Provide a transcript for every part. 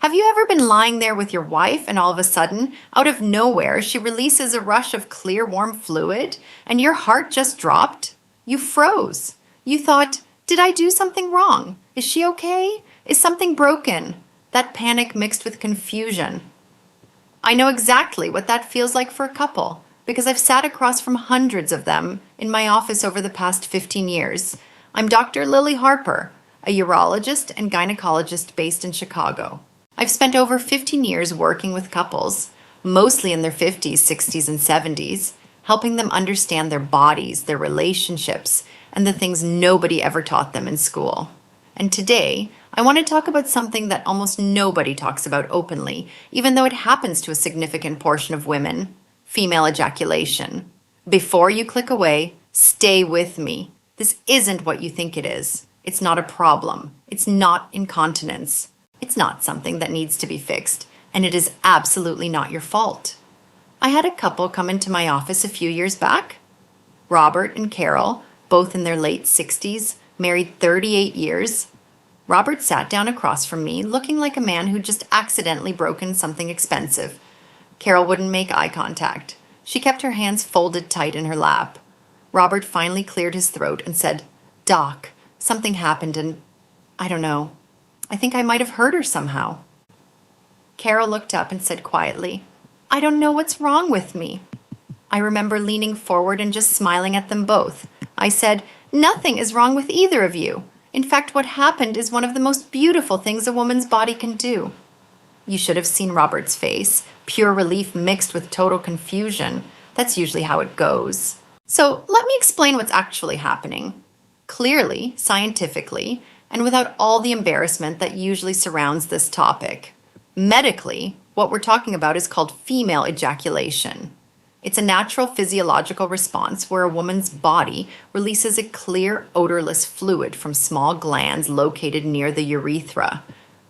Have you ever been lying there with your wife and all of a sudden, out of nowhere, she releases a rush of clear, warm fluid and your heart just dropped? You froze. You thought, did I do something wrong? Is she okay? Is something broken? That panic mixed with confusion. I know exactly what that feels like for a couple because I've sat across from hundreds of them in my office over the past 15 years. I'm Dr. Lily Harper, a urologist and gynecologist based in Chicago. I've spent over 15 years working with couples, mostly in their 50s, 60s, and 70s, helping them understand their bodies, their relationships, and the things nobody ever taught them in school. And today, I want to talk about something that almost nobody talks about openly, even though it happens to a significant portion of women: female ejaculation. Before you click away, stay with me. This isn't what you think it is. It's not a problem. It's not incontinence. It's not something that needs to be fixed, and it is absolutely not your fault. I had a couple come into my office a few years back. Robert and Carol, both in their late 60s, married 38 years. Robert sat down across from me, looking like a man who'd just accidentally broken something expensive. Carol wouldn't make eye contact. She kept her hands folded tight in her lap. Robert finally cleared his throat and said, "Doc, something happened and I don't know. I think I might have hurt her somehow." Carol looked up and said quietly, "I don't know what's wrong with me." I remember leaning forward and just smiling at them both. I said, "Nothing is wrong with either of you. In fact, what happened is one of the most beautiful things a woman's body can do." You should have seen Robert's face, pure relief mixed with total confusion. That's usually how it goes. So let me explain what's actually happening. Clearly, scientifically, and without all the embarrassment that usually surrounds this topic. Medically, what we're talking about is called female ejaculation. It's a natural physiological response where a woman's body releases a clear, odorless fluid from small glands located near the urethra,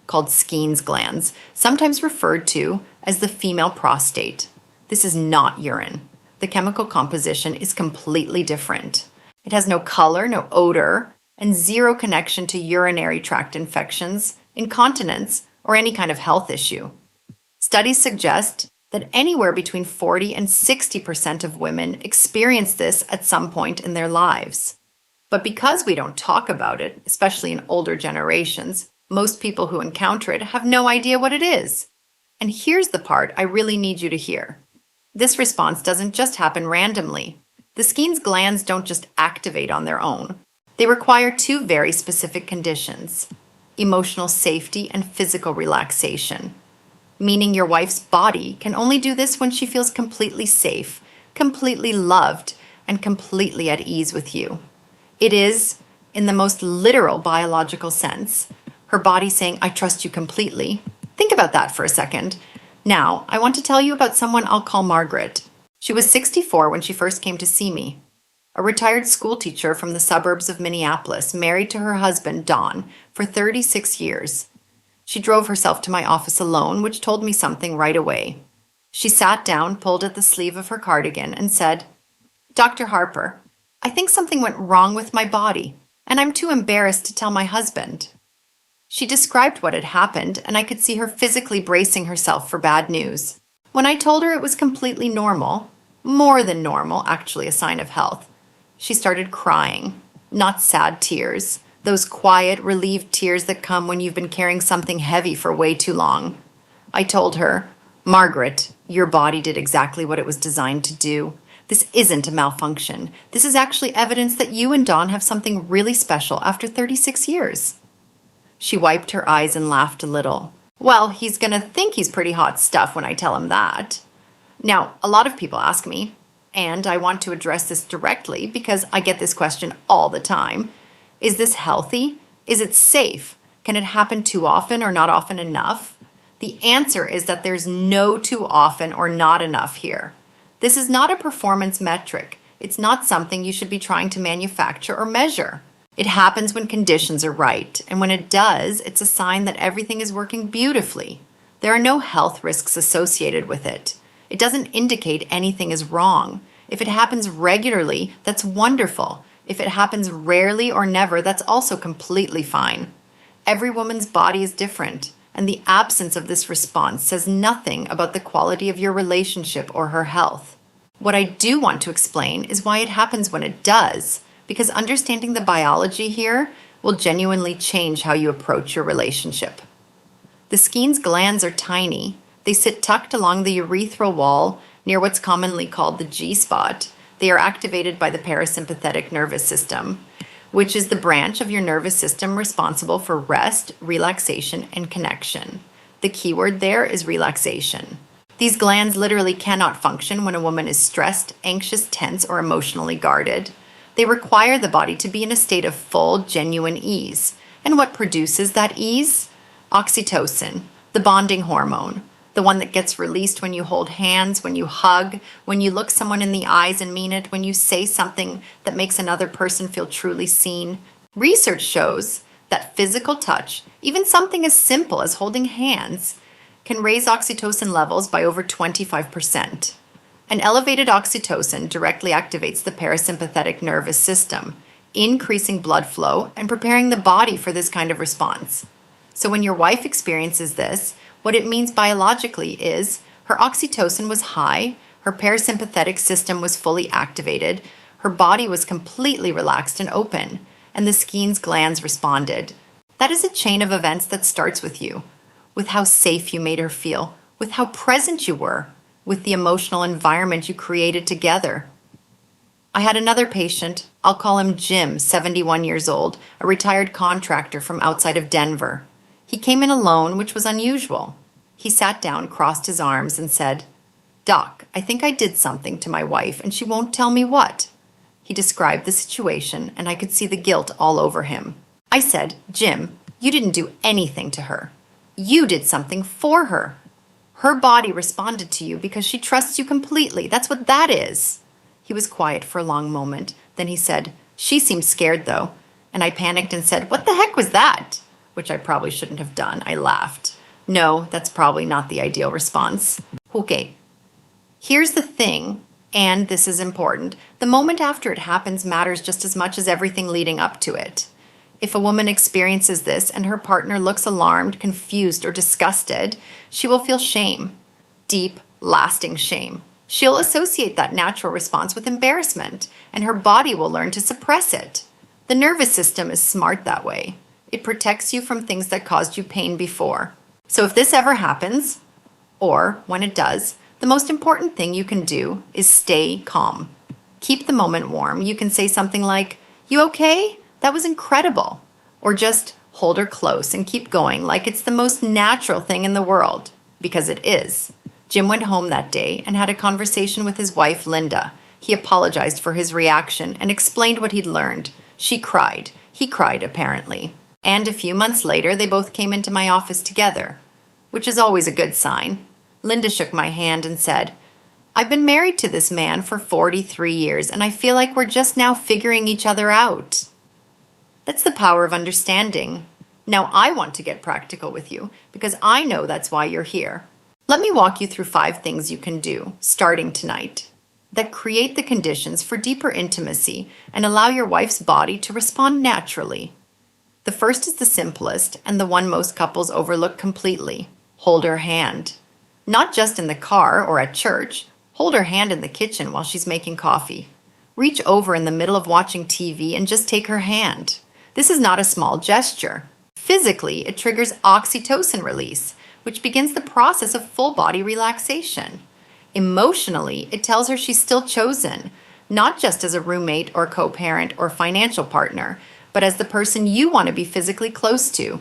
called Skene's glands, sometimes referred to as the female prostate. This is not urine. The chemical composition is completely different. It has no color, no odor, and zero connection to urinary tract infections, incontinence, or any kind of health issue. Studies suggest that anywhere between 40 and 60% of women experience this at some point in their lives. But because we don't talk about it, especially in older generations, most people who encounter it have no idea what it is. And here's the part I really need you to hear. This response doesn't just happen randomly. The Skene's glands don't just activate on their own. They require two very specific conditions: emotional safety and physical relaxation. Meaning your wife's body can only do this when she feels completely safe, completely loved, and completely at ease with you. It is, in the most literal biological sense, her body saying, "I trust you completely." Think about that for a second. Now, I want to tell you about someone I'll call Margaret. She was 64 when she first came to see me. A retired school teacher from the suburbs of Minneapolis, married to her husband, Don, for 36 years. She drove herself to my office alone, which told me something right away. She sat down, pulled at the sleeve of her cardigan, and said, "Dr. Harper, I think something went wrong with my body, and I'm too embarrassed to tell my husband." She described what had happened, and I could see her physically bracing herself for bad news. When I told her it was completely normal, more than normal, actually a sign of health, she started crying. Not sad tears, those quiet, relieved tears that come when you've been carrying something heavy for way too long. I told her, "Margaret, your body did exactly what it was designed to do. This isn't a malfunction. This is actually evidence that you and Don have something really special after 36 years. She wiped her eyes and laughed a little. "Well, he's gonna think he's pretty hot stuff when I tell him that." Now, a lot of people ask me, and I want to address this directly because I get this question all the time. Is this healthy? Is it safe? Can it happen too often or not often enough? The answer is that there's no too often or not enough here. This is not a performance metric. It's not something you should be trying to manufacture or measure. It happens when conditions are right, and when it does, it's a sign that everything is working beautifully. There are no health risks associated with it. It doesn't indicate anything is wrong. If it happens regularly, that's wonderful. If it happens rarely or never, that's also completely fine. Every woman's body is different. and the absence of this response says nothing about the quality of your relationship or her health. What I do want to explain is why it happens when it does, because understanding the biology here will genuinely change how you approach your relationship. The Skene's glands are tiny. They sit tucked along the urethral wall near what's commonly called the G-spot. They are activated by the parasympathetic nervous system, which is the branch of your nervous system responsible for rest, relaxation, and connection. The keyword there is relaxation. These glands literally cannot function when a woman is stressed, anxious, tense, or emotionally guarded. They require the body to be in a state of full, genuine ease. And what produces that ease? Oxytocin, the bonding hormone, the one that gets released when you hold hands, when you hug, when you look someone in the eyes and mean it, when you say something that makes another person feel truly seen. Research shows that physical touch, even something as simple as holding hands, can raise oxytocin levels by over 25%. An elevated oxytocin directly activates the parasympathetic nervous system, increasing blood flow and preparing the body for this kind of response. So when your wife experiences this, what it means biologically is her oxytocin was high, her parasympathetic system was fully activated, her body was completely relaxed and open, and the Skene's glands responded. That is a chain of events that starts with you, with how safe you made her feel, with how present you were, with the emotional environment you created together. I had another patient, I'll call him Jim, 71 years old, a retired contractor from outside of Denver. He came in alone, which was unusual. He sat down, crossed his arms, and said, "Doc, I think I did something to my wife, and she won't tell me what." He described the situation, and I could see the guilt all over him. I said, "Jim, you didn't do anything to her. You did something for her. Her body responded to you because she trusts you completely. That's what that is." He was quiet for a long moment. Then he said, "She seemed scared, though." And I panicked and said, "What the heck was that?" Which I probably shouldn't have done. I laughed. No, that's probably not the ideal response. Okay, here's the thing, and this is important. The moment after it happens matters just as much as everything leading up to it. If a woman experiences this and her partner looks alarmed, confused, or disgusted, she will feel shame. Deep, lasting shame. She'll associate that natural response with embarrassment, and her body will learn to suppress it. The nervous system is smart that way. It protects you from things that caused you pain before. So if this ever happens, or when it does, the most important thing you can do is stay calm. Keep the moment warm. You can say something like, "You okay? That was incredible." Or just hold her close and keep going like it's the most natural thing in the world, because it is. Jim went home that day and had a conversation with his wife, Linda. He apologized for his reaction and explained what he'd learned. She cried. He cried, apparently. And a few months later, they both came into my office together, which is always a good sign. Linda shook my hand and said, "I've been married to this man for 43 years, and I feel like we're just now figuring each other out." That's the power of understanding. Now I want to get practical with you, because I know that's why you're here. Let me walk you through 5 things you can do, starting tonight, that create the conditions for deeper intimacy and allow your wife's body to respond naturally. The first is the simplest and the one most couples overlook completely. Hold her hand. Not just in the car or at church. Hold her hand in the kitchen while she's making coffee. Reach over in the middle of watching TV and just take her hand. This is not a small gesture. Physically, it triggers oxytocin release, which begins the process of full body relaxation. Emotionally, it tells her she's still chosen, not just as a roommate or co-parent or financial partner, but as the person you want to be physically close to.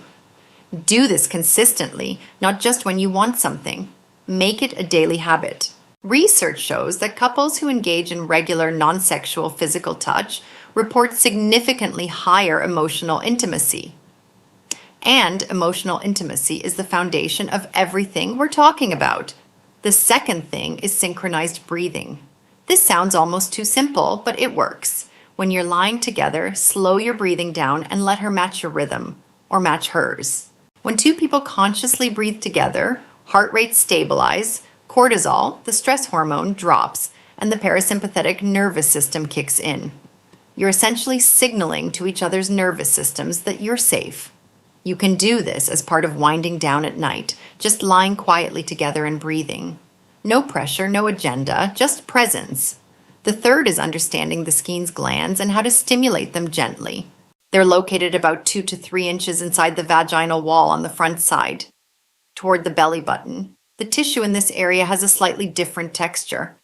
Do this consistently, not just when you want something. Make it a daily habit. Research shows that couples who engage in regular non-sexual physical touch report significantly higher emotional intimacy. And emotional intimacy is the foundation of everything we're talking about. The second thing is synchronized breathing. This sounds almost too simple, but it works. When you're lying together, slow your breathing down and let her match your rhythm, or match hers. When two people consciously breathe together, heart rates stabilize, cortisol, the stress hormone, drops, and the parasympathetic nervous system kicks in. You're essentially signaling to each other's nervous systems that you're safe. You can do this as part of winding down at night, just lying quietly together and breathing. No pressure, no agenda, just presence. The third is understanding the Skene's glands and how to stimulate them gently. They're located about 2 to 3 inches inside the vaginal wall on the front side, toward the belly button. The tissue in this area has a slightly different texture,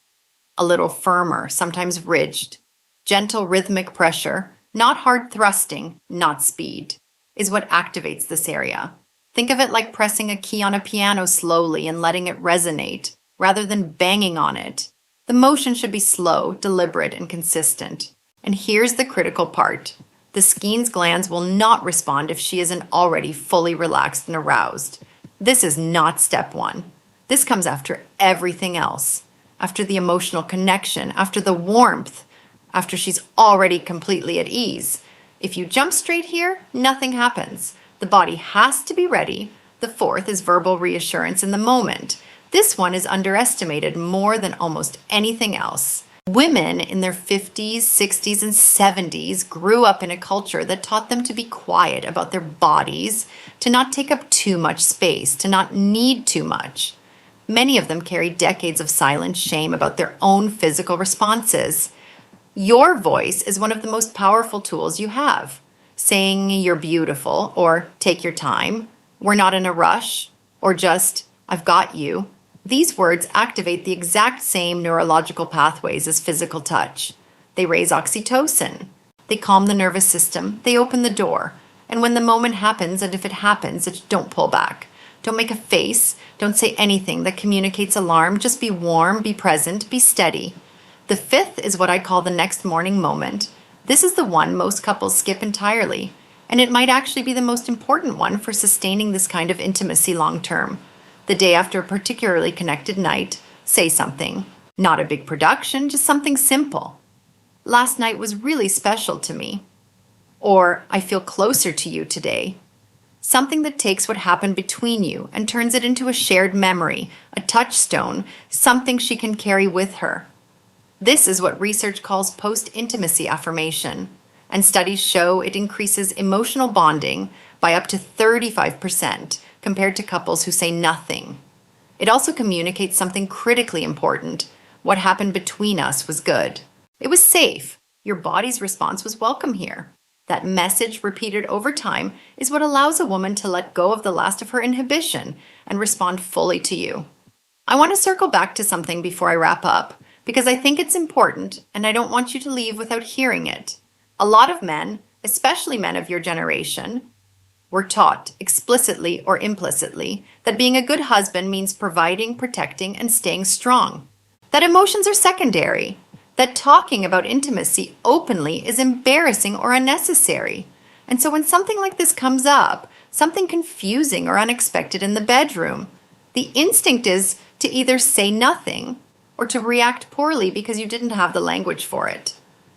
a little firmer, sometimes ridged. Gentle rhythmic pressure, not hard thrusting, not speed, is what activates this area. Think of it like pressing a key on a piano slowly and letting it resonate, rather than banging on it. The motion should be slow, deliberate, and consistent. And here's the critical part. The Skene's glands will not respond if she isn't already fully relaxed and aroused. This is not step one. This comes after everything else. After the emotional connection, after the warmth, after she's already completely at ease. If you jump straight here, nothing happens. The body has to be ready. The fourth is verbal reassurance in the moment. This one is underestimated more than almost anything else. Women in their 50s, 60s, and 70s grew up in a culture that taught them to be quiet about their bodies, to not take up too much space, to not need too much. Many of them carry decades of silent shame about their own physical responses. Your voice is one of the most powerful tools you have. Saying you're beautiful, or take your time, we're not in a rush, or just, I've got you. These words activate the exact same neurological pathways as physical touch. They raise oxytocin. They calm the nervous system. They open the door. And when the moment happens, and if it happens, don't pull back. Don't make a face. Don't say anything that communicates alarm. Just be warm, be present, be steady. The fifth is what I call the next morning moment. This is the one most couples skip entirely, and it might actually be the most important one for sustaining this kind of intimacy long term. The day after a particularly connected night, say something. Not a big production, just something simple. Last night was really special to me. Or, I feel closer to you today. Something that takes what happened between you and turns it into a shared memory, a touchstone, something she can carry with her. This is what research calls post-intimacy affirmation, and studies show it increases emotional bonding by up to 35% compared to couples who say nothing. It also communicates something critically important. What happened between us was good. It was safe. Your body's response was welcome here. That message, repeated over time, is what allows a woman to let go of the last of her inhibition and respond fully to you. I want to circle back to something before I wrap up, because I think it's important and I don't want you to leave without hearing it. A lot of men, especially men of your generation, were taught, explicitly or implicitly, that being a good husband means providing, protecting, and staying strong. That emotions are secondary. That talking about intimacy openly is embarrassing or unnecessary. And so when something like this comes up, something confusing or unexpected in the bedroom, the instinct is to either say nothing or to react poorly because you didn't have the language for it.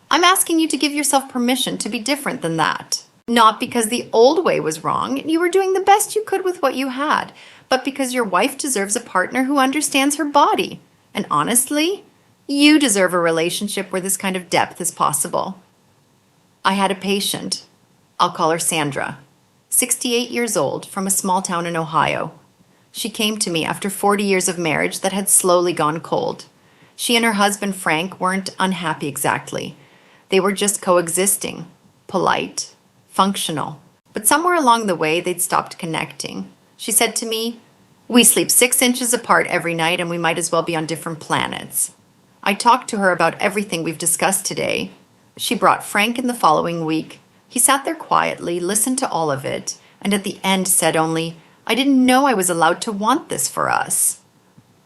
I'm asking you to give yourself permission to be different than that. Not because the old way was wrong, you were doing the best you could with what you had, but because your wife deserves a partner who understands her body. And honestly, you deserve a relationship where this kind of depth is possible. I had a patient, I'll call her Sandra, 68 years old, from a small town in Ohio. She came to me after 40 years of marriage that had slowly gone cold. She and her husband Frank weren't unhappy exactly. They were just coexisting, polite, functional. But somewhere along the way, they'd stopped connecting. She said to me, "We sleep 6 inches apart every night and we might as well be on different planets." I talked to her about everything we've discussed today. She brought Frank in the following week. He sat there quietly, listened to all of it, and at the end said only, "I didn't know I was allowed to want this for us."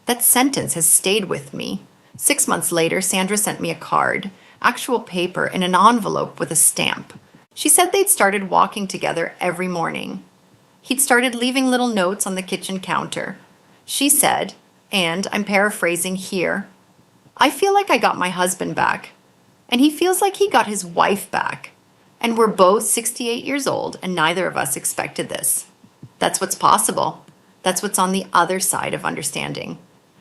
That sentence has stayed with me. 6 months later, Sandra sent me a card, actual paper in an envelope with a stamp. She said they'd started walking together every morning. He'd started leaving little notes on the kitchen counter. She said, and I'm paraphrasing here, "I feel like I got my husband back, and he feels like he got his wife back. And we're both 68 years old, and neither of us expected this." That's what's possible. That's what's on the other side of understanding.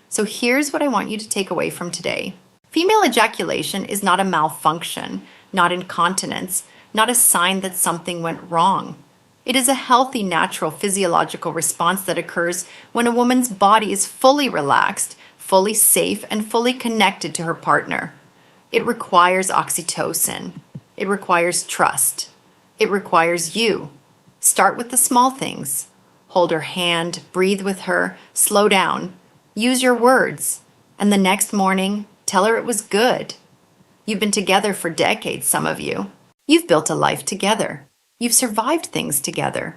So here's what I want you to take away from today. Female ejaculation is not a malfunction, not incontinence, not a sign that something went wrong. It is a healthy, natural, physiological response that occurs when a woman's body is fully relaxed, fully safe, and fully connected to her partner. It requires oxytocin. It requires trust. It requires you. Start with the small things. Hold her hand, breathe with her, slow down, use your words, and the next morning, tell her it was good. You've been together for decades, some of you. You've built a life together. You've survived things together.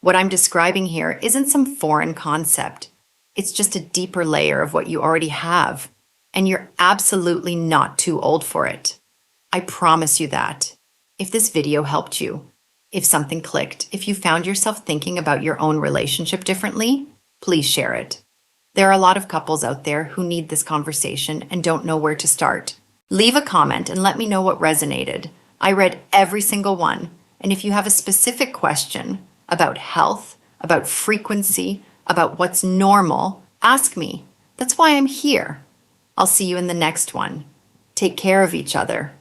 What I'm describing here isn't some foreign concept. It's just a deeper layer of what you already have, and you're absolutely not too old for it. I promise you that. If this video helped you, if something clicked, if you found yourself thinking about your own relationship differently, please share it. There are a lot of couples out there who need this conversation and don't know where to start. Leave a comment and let me know what resonated. I read every single one, and if you have a specific question about health, about frequency, about what's normal, ask me. That's why I'm here. I'll see you in the next one. Take care of each other.